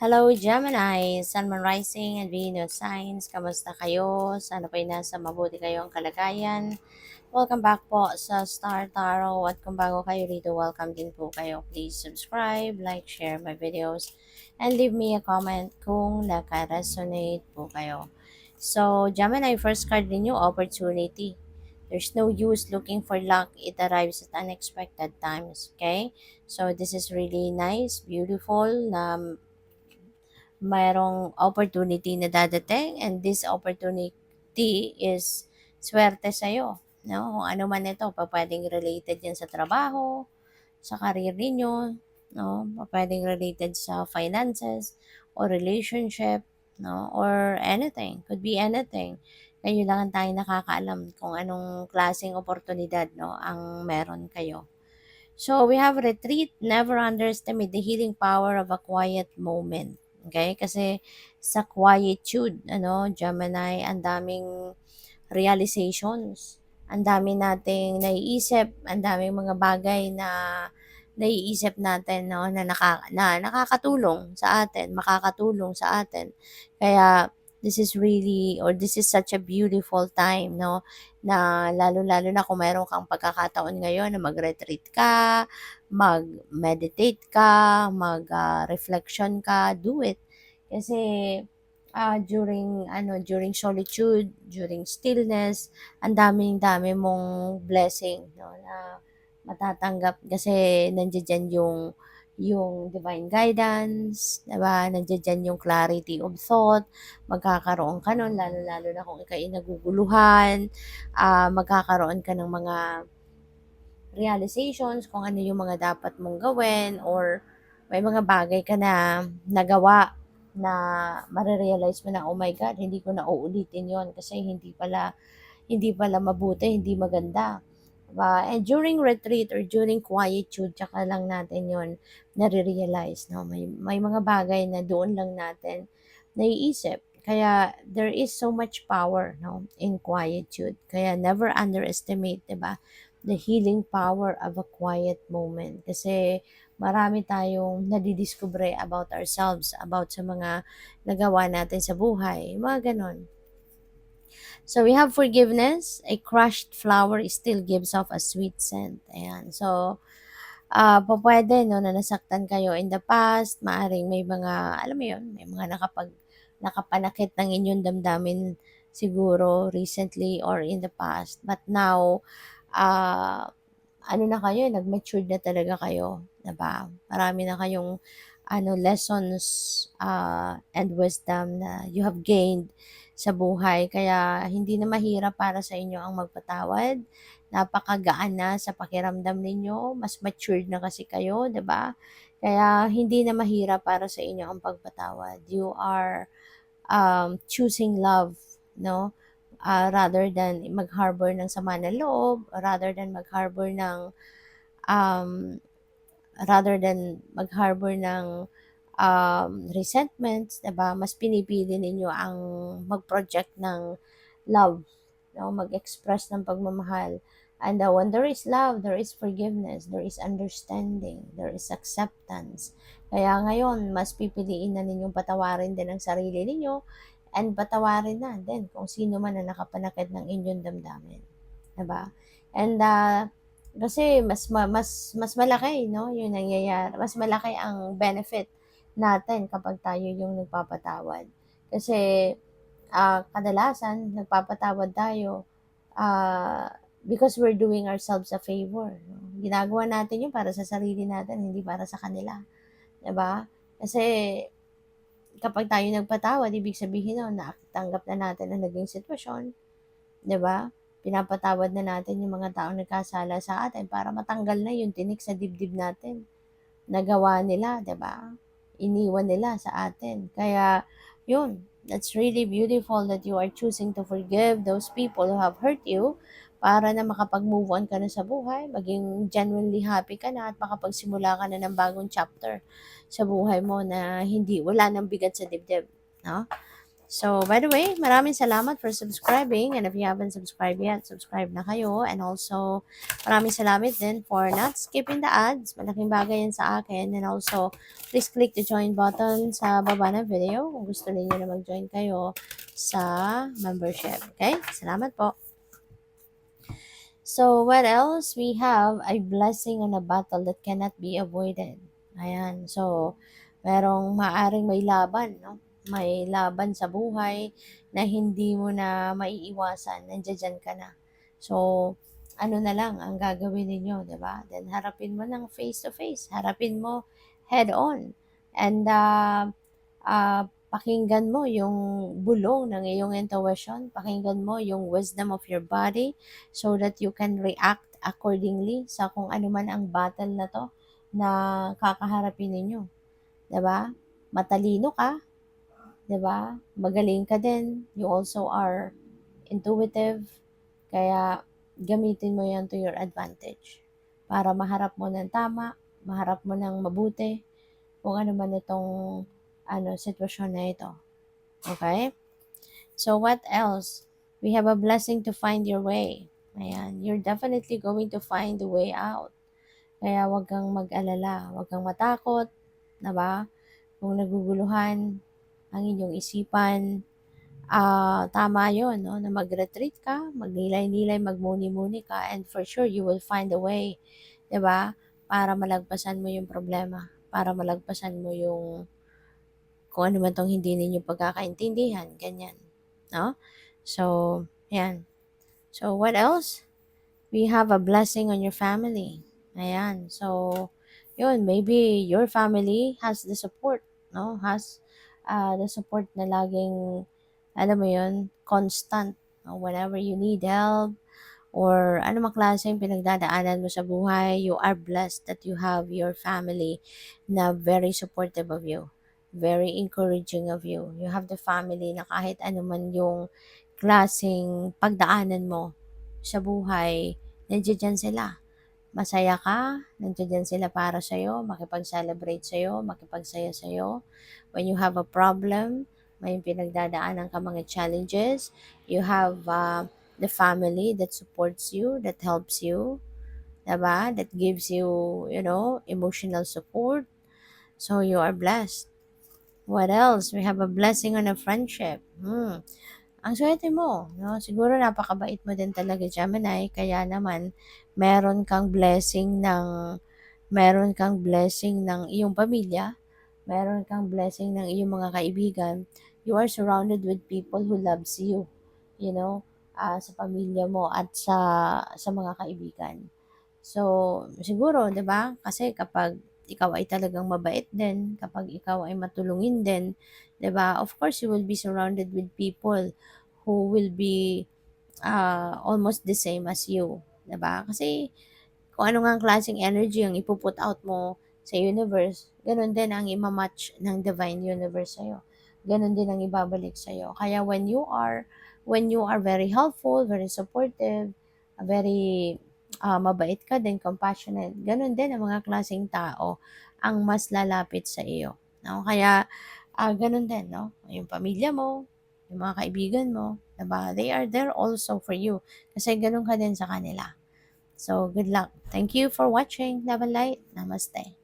Hello, Gemini, Sun, Moon Rising, and Venus signs. Kamusta kayo? Sana po'y nasa mabuti kayong kalagayan. Welcome back po sa Star Tarot. At kung bago kayo rito, welcome din po kayo. Please subscribe, like, share my videos, and leave me a comment kung naka-resonate po kayo. So, Gemini, first card ninyo, opportunity. There's no use looking for luck. It arrives at unexpected times. Okay? So, this is really nice, beautiful, na mayroong opportunity na dadating, and this opportunity is swerte sa'yo. No? Kung ano man ito, pwedeng related yan sa trabaho, sa career ninyo, no? Pwedeng related sa finances or relationship, no? Or anything. Could be anything. Kayo lang ang tayong nakakaalam kung anong klaseng oportunidad, no, ang meron kayo. So we have retreat, never underestimate the healing power of a quiet moment. Okay? Kasi sa quietude, Gemini, ang daming realizations. Ang dami nating naiisip, ang daming mga bagay na naiisip natin, no, na nakakatulong sa atin, makakatulong sa atin. Kaya this is really, or this is such a beautiful time, no, na lalo-lalo na kung meron kang pagkakataon ngayon na mag-retreat ka, mag-meditate ka, mag-reflection ka, do it. Kasi during solitude, during stillness, ang dami mong blessing, no, na matatanggap kasi nandiyan yung divine guidance, 'di ba? Nandiyan yung clarity of thought, magkakaroon ka nun, lalo-lalo na kung ikaw ay naguguluhan, magkakaroon ka ng mga realizations kung ano yung mga dapat mong gawin, or may mga bagay ka na nagawa na marerealize mo na, oh my God, hindi ko na uulitin yon kasi hindi pala mabuti, hindi maganda. Diba? And during retreat or during quietude, tsaka lang natin yon nare-realize. No? May mga bagay na doon lang natin naiisip. Kaya there is so much power, no, in quietude. Kaya never underestimate, 'di ba, the healing power of a quiet moment. Kasi marami tayong nadidiscover about ourselves, about sa mga nagawa natin sa buhay, mga ganon. So we have forgiveness. A crushed flower still gives off a sweet scent. Ayan. So, pwede, no, na nasaktan kayo in the past. Maaring may mga, alam mo yun, may mga nakapanakit ng inyong damdamin siguro recently or in the past. But now, uh, ano na kayo, nag-matured na talaga kayo, 'di ba? Marami na kayong lessons and wisdom na you have gained sa buhay, kaya hindi na mahirap para sa inyo ang magpatawad. Napakagaan na sa pakiramdam ninyo, mas matured na kasi kayo, 'di ba? Kaya hindi na mahirap para sa inyo ang pagpatawad. You are choosing love, no? Rather than mag-harbor ng sama ng loob, um, rather than mag-harbor ng resentments, 'di ba? Mas pinipili ninyo ang mag-project ng love, no? Mag-express ng pagmamahal. And when there is love, there is forgiveness, there is understanding, there is acceptance. Kaya ngayon, mas pipiliin na ninyong patawarin din ang sarili ninyo, and patawarin na din kung sino man na nakapanakit ng inyong damdamin. Diba? And kasi mas malaki, no, yung nangyayari. Mas malaki ang benefit natin kapag tayo yung nagpapatawad. Kasi kadalasan nagpapatawad tayo because we're doing ourselves a favor. No? Ginagawa natin yun para sa sarili natin, hindi para sa kanila. 'Di ba? Kasi kapag tayo nagpatawad, ibig sabihin nun, natanggap na natin ang naging sitwasyon, 'di ba? Pinapatawad na natin yung mga taong nagkasala sa atin para matanggal na yung tinik sa dibdib natin. Nagawa nila, 'di ba? Iniwan nila sa atin. Kaya, yun, that's really beautiful that you are choosing to forgive those people who have hurt you para na makapag-move on ka na sa buhay, maging genuinely happy ka na at makapagsimula ka na ng bagong chapter sa buhay mo na wala nang bigat sa dibdib, no? So, by the way, maraming salamat for subscribing. And if you haven't subscribed yet, subscribe na kayo. And also, maraming salamat din for not skipping the ads. Malaking bagay yan sa akin. And also, please click the join button sa baba ng video kung gusto niyo na mag-join kayo sa membership. Okay? Salamat po. So, what else? We have a blessing on a battle that cannot be avoided. Ayan. So, merong maaring may laban, no? May laban sa buhay na hindi mo na maiiwasan. Nandiyan ka na. So, ano na lang ang gagawin ninyo, di ba? Then, harapin mo ng face to face. Harapin mo head on. And, pakinggan mo yung bulong ng iyong intuition, pakinggan mo yung wisdom of your body so that you can react accordingly sa kung ano man ang battle na to na kakaharapin ninyo. 'Di ba? Matalino ka, 'di ba? Magaling ka din. You also are intuitive. Kaya gamitin mo 'yan to your advantage para maharap mo ng tama, maharap mo ng mabuti kung ano man itong sitwasyon na ito. Okay? So what else? We have a blessing to find your way. Ayan, you're definitely going to find the way out. Kaya wag kang mag-alala, wag kang matakot, na ba? Kung naguguluhan ang inyong isipan, tama yon, no? Na mag-retreat ka, magnilay-nilay, magmuni-muni ka, and for sure you will find a way, 'di ba? Para malagpasan mo yung problema, para malagpasan mo yung kung ano man tong hindi ninyo pagkakaintindihan, ganyan, no? So, yan. So, what else? We have a blessing on your family. Ayan. So, yun, maybe your family has the support, no? Has the support na laging, alam mo yun, constant. No? Whenever you need help, or ano mang klaseng pinagdadaanan mo sa buhay, you are blessed that you have your family na very supportive of you, very encouraging of you. You have the family na kahit ano man yung klaseng pagdaanan mo sa buhay, nandiyan sila. Masaya ka, nandiyan sila para sa'yo, makipag-celebrate sa'yo, makipagsaya sa'yo. When you have a problem, may pinagdadaanan ka mga challenges, you have the family that supports you, that helps you, diba? That gives you, emotional support. So you are blessed. What else? We have a blessing on a friendship. Ang swerte mo, no? Siguro napakabait mo din talaga, Gemini, kaya naman meron kang blessing ng iyong pamilya, meron kang blessing ng iyong mga kaibigan. You are surrounded with people who loves you, sa pamilya mo at sa mga kaibigan. So, siguro, 'di ba? Kasi kapag ikaw ay talagang mabait din, kapag ikaw ay matulungin din, 'di ba? Of course, you will be surrounded with people who will be almost the same as you, 'di ba? Kasi kung ano nga ang klaseng energy ang ipuput out mo sa universe, ganun din ang imamatch ng divine universe sa'yo. Ganun din ang ibabalik sa'yo. Kaya when you are very helpful, very supportive, very mabait ka din, compassionate, ganun din ang mga klaseng tao ang mas lalapit sa iyo. No? Kaya ganun din, no? Yung pamilya mo, yung mga kaibigan mo, diba? They are there also for you. Kasi ganun ka din sa kanila. So, good luck. Thank you for watching. Love and light. Namaste.